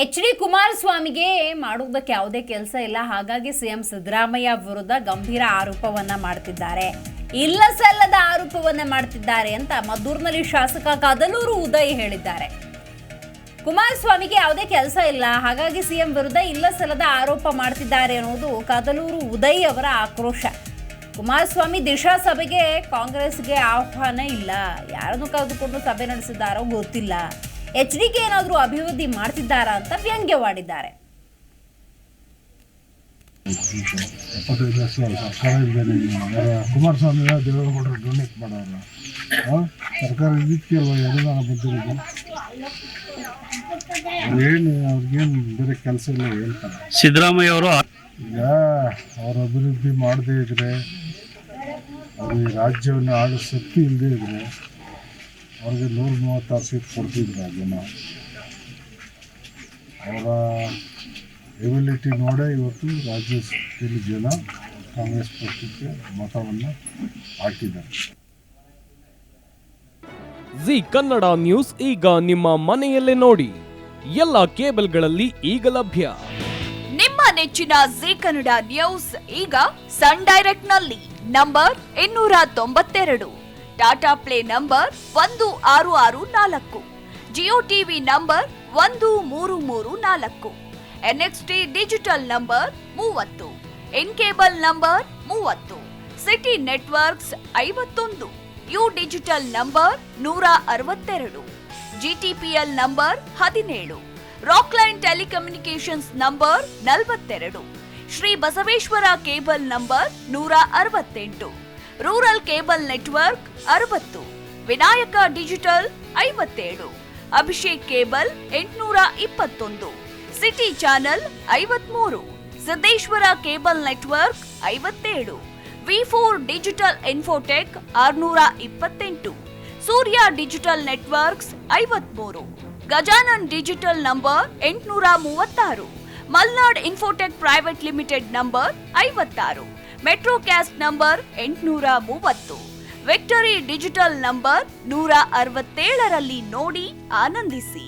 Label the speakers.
Speaker 1: H D. ಕುಮಾರಸ್ವಾಮಿಗೆ ಮಾಡುವುದಕ್ಕೆ ಯಾವುದೇ ಕೆಲಸ ಇಲ್ಲ. ಹಾಗಾಗಿ ಸಿಎಂ ಸಿದ್ದರಾಮಯ್ಯ ವಿರುದ್ಧ ಗಂಭೀರ ಆರೋಪವನ್ನ ಮಾಡ್ತಿದ್ದಾರೆ, ಇಲ್ಲ ಸಲ್ಲದ ಆರೋಪವನ್ನ ಮಾಡ್ತಿದ್ದಾರೆ ಅಂತ ಮದ್ದೂರಿನಲ್ಲಿ ಶಾಸಕ ಕದಲೂರು ಉದಯ್ ಹೇಳಿದ್ದಾರೆ. ಕುಮಾರಸ್ವಾಮಿಗೆ ಯಾವುದೇ ಕೆಲಸ ಇಲ್ಲ, ಹಾಗಾಗಿ ಸಿಎಂ ವಿರುದ್ಧ ಇಲ್ಲ ಸಲ್ಲದ ಆರೋಪ ಮಾಡ್ತಿದ್ದಾರೆ ಅನ್ನೋದು ಕದಲೂರು ಉದಯ್ ಅವರ ಆಕ್ರೋಶ. ಕುಮಾರಸ್ವಾಮಿ ದಿಶಾ ಸಭೆಗೆ ಕಾಂಗ್ರೆಸ್ಗೆ ಆಹ್ವಾನ ಇಲ್ಲ, ಯಾರನ್ನು ಕರೆದುಕೊಂಡು ಸಭೆ ನಡೆಸಿದ್ದಾರೋ ಗೊತ್ತಿಲ್ಲ, ಎಚ್.ಡಿ.ಗೆ ಏನಾದರೂ ಅಭಿವೃದ್ಧಿ ಮಾಡ್ತಿದ್ದಾರಾ ಅಂತ ವ್ಯಂಗ್ಯವಾಡಿದ್ದಾರೆ.
Speaker 2: ಸರ್ಕಾರ ಇದ್ದೇನೆ, ಕುಮಾರಸ್ವಾಮಿ ದೇವೇಗೌಡರು ಡೊನೇಟ್ ಮಾಡೋರು ಸರ್ಕಾರ ಇದಕ್ಕೆ ಅಲ್ವ ಅನುದಾನ ಬಂದಿರೋದು. ಏನು ಅವ್ರಿಗೇನು ಬೇರೆ ಕೆಲಸ ಇಲ್ಲ ಹೇಳ್ತಾರೆ.
Speaker 3: ಸಿದ್ದರಾಮಯ್ಯ ಅವರು
Speaker 2: ಈಗ ಅವ್ರ ಅಭಿವೃದ್ಧಿ ಮಾಡದೇ ಇದ್ರೆ, ಅವರು ಈ ರಾಜ್ಯವನ್ನು ಆಡೋ ಶಕ್ತಿ ಇಲ್ಲದೇ ಇದ್ರೆ ಅವ್ರಿಗೆ 136 ಸೀಟ್ ಕೊಡ್ತಿದ್ರು. ಜನ ಅವರ ಎಬಿಲಿಟಿ ನೋಡೇ ಇವತ್ತು ರಾಜ್ಯದಲ್ಲಿ ಜನ ಕಾಂಗ್ರೆಸ್ ಪಕ್ಷಕ್ಕೆ ಮತವನ್ನು ಹಾಕಿದ್ದಾರೆ.
Speaker 4: ಜಿ ಕನ್ನಡ ನ್ಯೂಸ್ ಈಗ ನಿಮ್ಮ ಮನೆಯಲ್ಲೇ ನೋಡಿ, ಎಲ್ಲ ಕೇಬಲ್ಗಳಲ್ಲಿ ಈಗ ಲಭ್ಯ.
Speaker 5: ನಿಮ್ಮ ನೆಚ್ಚಿನ ಜಿ ಕನ್ನಡ ನ್ಯೂಸ್ ಈಗ ಸನ್ ಡೈರೆಕ್ಟ್ ನಲ್ಲಿ number 292, Tata play number 1664, Jio TV number 1334, NXT digital number 30, in cable number 30, city networks 51, U digital number 162, GTPL number 17, Rockline telecommunications number 42, Shri Basaveshwara cable number 168, rural cable network 60, Vinayaka digital 57, Abhishek cable 821, city channel 53, Siddeshwara cable network 57, V4 digital Infotech 628, Surya digital networks 53, Gajanan digital number 836, Malnad infotech private limited number 56, Metrocast number 830, victory digital number 167ರಲ್ಲಿ ನೋಡಿ ಆನಂದಿಸಿ.